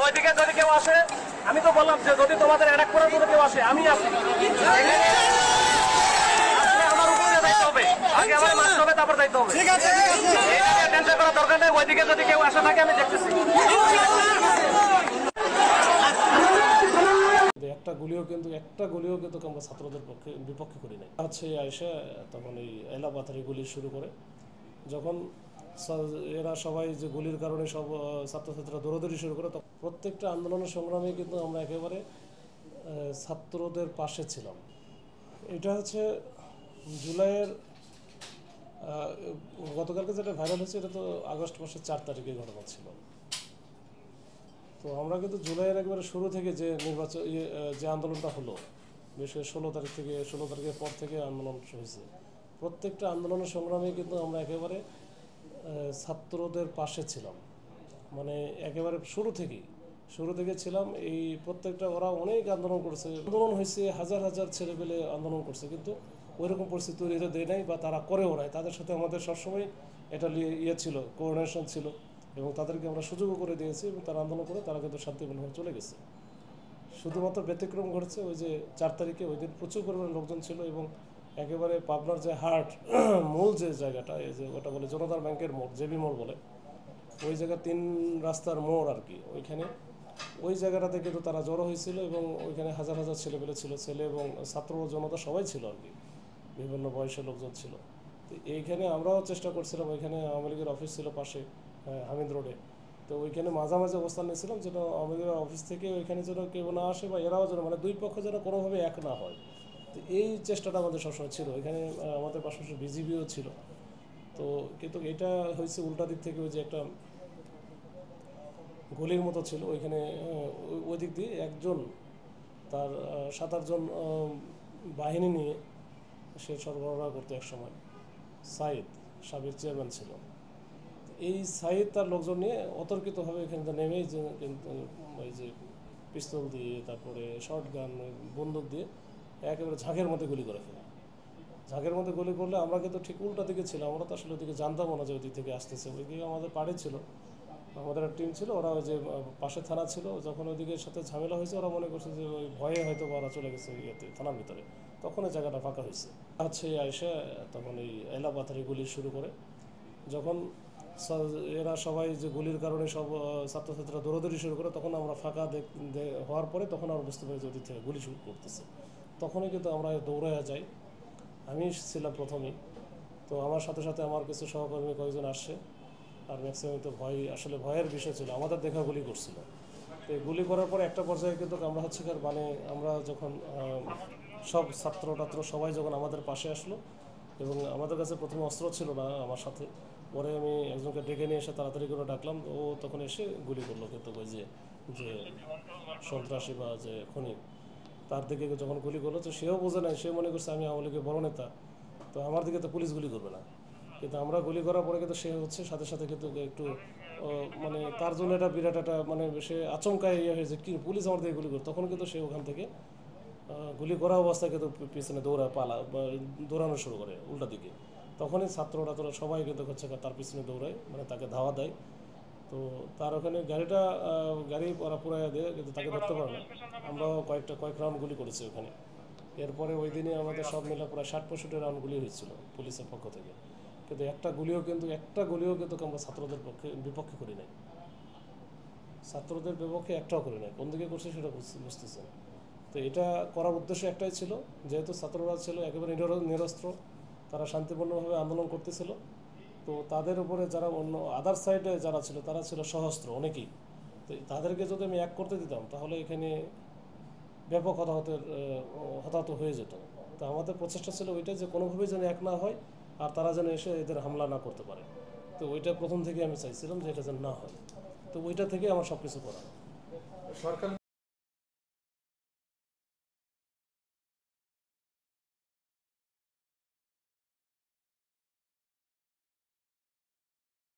ওইদিকে যদি কেউ আসে, আমি তো বললাম যে যদি তোমাদের অ্যাটাক করার জন্য কেউ আসে, আমি আছি। আমার উপরে দায়িত্ব হবে, আগে আমার মারতে হবে, তারপর দায়িত্ব হবে। টেনশন করার দরকার নেই। ওইদিকে যদি কেউ আসে থাকে, আমি দেখতেছি। একটা গুলিও কিন্তু আমরা ছাত্রদের বিপক্ষে করি নাই। হচ্ছে আয়সা তখন এই এলাপাথারি গুলি শুরু করে, যখন এরা সবাই যে গুলির কারণে সব ছাত্রছাত্রীরা দৌড়াদৌড়ি শুরু করে, তখন প্রত্যেকটা আন্দোলনের সংগ্রামে কিন্তু আমরা একেবারে ছাত্রদের পাশে ছিলাম। এটা হচ্ছে জুলাইয়ের গতকালকে যেটা ভাইরাল হয়েছে, এটা তো আগস্ট মাসের 4 তারিখে ঘটনা ছিল। তো আমরা কিন্তু জুলাইয়ের একবারে শুরু থেকে যে যে আন্দোলনটা হলো, বিশেষ করে 16 তারিখের পর থেকে আন্দোলন হয়েছে, প্রত্যেকটা আন্দোলনের সংগ্রামে কিন্তু আমরা একেবারে ছাত্রদের পাশে ছিলাম। মানে একেবারে শুরু থেকে ছিলাম। এই প্রত্যেকটা ওরা অনেক আন্দোলন করেছে, আন্দোলন হয়েছে, হাজার হাজার ছেলেপেলে আন্দোলন করছে, কিন্তু ওইরকম পরিস্থিতি তৈরি হতে দেয় নাই বা তারা করেও নাই। তাদের সাথে আমাদের সবসময় এটা ছিল, কোঅর্ডিনেশন ছিল, এবং তাদেরকে আমরা সুযোগও করে দিয়েছি, এবং তারা আন্দোলন করে তারা কিন্তু শান্তিপূর্ণভাবে চলে গেছে। শুধুমাত্র ব্যতিক্রম ঘটেছে ওই যে 4 তারিখে, ওই দিন প্রচুর পরিমাণে লোকজন ছিল, এবং একেবারে পাবনার যে হার্ট মূল যে জায়গাটা, এই যে ওটা বলে জনতার ব্যাংকের মোড়, জেবি মোড় বলে, ওই জায়গা 3 রাস্তার মোড় আর কি, ওইখানে ওই জায়গাটাতে কিন্তু তারা জড়ো হয়েছিল, এবং ওইখানে হাজার হাজার ছেলেপেলে ছিল, ছেলে এবং ছাত্র জনতা সবাই ছিল আর কি, বিভিন্ন বয়সের লোকজন ছিল। তো এইখানে আমরাও চেষ্টা করছিলাম, ওইখানে আওয়ামী লীগের অফিস ছিল পাশে, হামিদ রোডে। তো ওইখানে মাঝামাঝি অবস্থান নিয়েছিলাম, যেন আওয়ামী লীগের অফিস থেকে ওইখানে যেন কেউ না আসে, বা এরাও যেন, মানে দুই পক্ষ যেন কোনোভাবে এক না হয়। তো এই চেষ্টাটা আমাদের সবসময় ছিল। এখানে আমাদের পাশাপাশি বিজিবিও ছিল। তো কিন্তু এটা হয়েছে উল্টা দিক থেকে, ওই যে একটা গলির মতো ছিল ওইখানে, ওই দিক দিয়ে একজন তার 7-8 জন বাহিনী নিয়ে সে সরবরাহ করতো এক সময়। সাইদ সাবেক চেয়ারম্যান ছিল। এই সাইদ তার লোকজন নিয়ে অতর্কিতভাবে এখানে নেমেই যে ওই যে পিস্তল দিয়ে, তারপরে শর্ট গান, বন্দুক দিয়ে একেবারে ঝাঁকের মধ্যে গুলি করে ফেলে। ঝাঁকের মধ্যে গুলি করলে আমরা কিন্তু ঠিক উল্টা দিকে ছিলাম, আমরা তো আসলে ওইদিকে জানতামও না যে ওই দিক থেকে আসতেছে। ওইদিকে আমাদের পাড়ে ছিল, আমাদের একটা টিম ছিল, ওরা ওই যে পাশে থানা ছিল, যখন ওইদিকের সাথে ঝামেলা হয়েছে ওরা মনে করছে যে ওই ভয়ে হয়তো ওরা চলে গেছে ইয়েতে, থানার ভিতরে, তখন ওই জায়গাটা ফাঁকা হয়েছে। হচ্ছে আয়সা তখন এই এলাপাথারি গুলি শুরু করে, যখন এরা সবাই যে গুলির কারণে সব ছাত্রছাত্রীরা দৌড়াদৌড়ি শুরু করে, তখন আমরা ফাঁকা হওয়ার পরে তখন আমরা বুঝতে পারি যে ওদিক থেকে গুলি শুরু করতেছে। তখনই কিন্তু আমরা দৌড়াইয়া যাই। আমি ছিলাম প্রথমেই। তো আমার সাথে সাথে আমার কিছু সহকর্মী কয়েকজন আসছে, আর ম্যাক্সিমাম তো আসলে ভয়ের বিষয় ছিল, আমাদের দেখা গুলি করছিল। তো গুলি করার পরে একটা পর্যায়ে কিন্তু আমরা হচ্ছে মানে আমরা যখন সব ছাত্র সবাই যখন আমাদের পাশে আসলো, এবং আমাদের কাছে প্রথমে অস্ত্র ছিল না আমার সাথে, পরে আমি একজনকে ডেকে নিয়ে এসে তাড়াতাড়ি করে ডাকলাম, ও তখন এসে গুলি করলো। কিন্তু ওই যে সন্ত্রাসী বা যে খুনি, তার দিকে যখন গুলি করলো, তো সেও বোঝে নাই, সে মনে করছে আমি আওয়ামী লীগের বড় নেতা, তো আমার দিকে তো পুলিশ গুলি করবে না। কিন্তু আমরা গুলি করার পরে কিন্তু সে হচ্ছে সাথে সাথে কিন্তু একটু মানে তার জন্য এটা বিরাট একটা, মানে সে আচমকায় ইয়ে হয়েছে, কি পুলিশ আমার দিকে গুলি করে। তখন কিন্তু সে ওখান থেকে গুলি করা অবস্থায় কিন্তু পিছনে দৌড়ানো শুরু করে উল্টা দিকে। তখনই ছাত্ররা সবাই কিন্তু হচ্ছে তার পিছনে দৌড়ায়, মানে তাকে ধাওয়া দেয়। তো তার ওখানে গাড়ি ওরা পুরাইয়া দেয়, কিন্তু তাকে ধরতে পারে না। আমরাও কয়েক রাউন্ড গুলি করেছি ওখানে। এরপরে ওই দিনে আমাদের সব মিলে প্রায় 60-65 রাউন্ড গুলি হয়েছিল পুলিশের পক্ষ থেকে, কিন্তু একটা গুলিও কিন্তু আমরা ছাত্রদের বিপক্ষে করি নাই। ছাত্রদের বিপক্ষে একটাও করি নাই। কোন দিকে করছে সেটা বুঝতেছে না। তো এটা করার উদ্দেশ্য একটাই ছিল, যেহেতু ছাত্ররা ছিল একেবারে নিরস্ত্র, তারা শান্তিপূর্ণভাবে আন্দোলন করতেছিল। তো তাদের উপরে যারা অন্য আদার সাইডে যারা ছিল, তারা ছিল সশস্ত্র অনেকেই। তো তাদেরকে যদি আমি এক করতে দিতাম, তাহলে এখানে ব্যাপক হতাহত হয়ে যেত। তো আমাদের প্রচেষ্টা ছিল ওইটা, যে কোনোভাবেই যেন এক না হয়, আর তারা যেন এসে এদের হামলা না করতে পারে। তো ওইটা প্রথম থেকে আমি চাইছিলাম যে এটা যেন না হয়। তো ওইটা থেকে আমার সব কিছু করা। সরকার